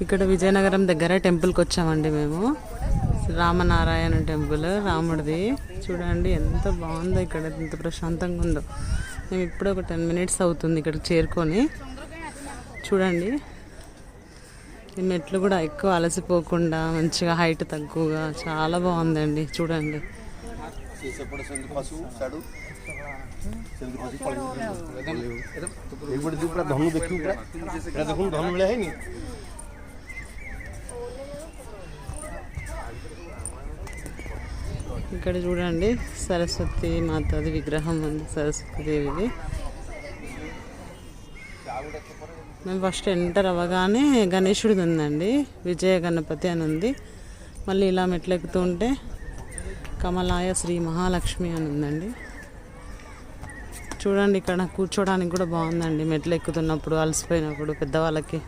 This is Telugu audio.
ఇక్కడ విజయనగరం దగ్గర టెంపుల్కి వచ్చామండి మేము. రామనారాయణ టెంపుల్, రాముడిది. చూడండి ఎంత బాగుందో, ఇక్కడ ఎంత ప్రశాంతంగా ఉందో. మేము ఇప్పుడు ఒక 10 minutes అవుతుంది ఇక్కడికి చేరుకొని. చూడండి ఈ మెట్లు కూడా ఎక్కువ అలసిపోకుండా మంచిగా హైట్ తక్కువగా చాలా బాగుందండి. చూడండి ఇక్కడ చూడండి సరస్వతి మాతది విగ్రహం ఉంది, సరస్వతి దేవిది. మేము ఫస్ట్ ఎంటర్ అవ్వగానే గణేశుడిది ఉందండి, విజయ గణపతి అని ఉంది. మళ్ళీ ఇలా మెట్లెక్కుతూ ఉంటే కమలాయ శ్రీ మహాలక్ష్మి అని ఉందండి. చూడండి ఇక్కడ కూర్చోడానికి కూడా బాగుందండి, మెట్లు ఎక్కుతున్నప్పుడు అలసిపోయినప్పుడు పెద్దవాళ్ళకి.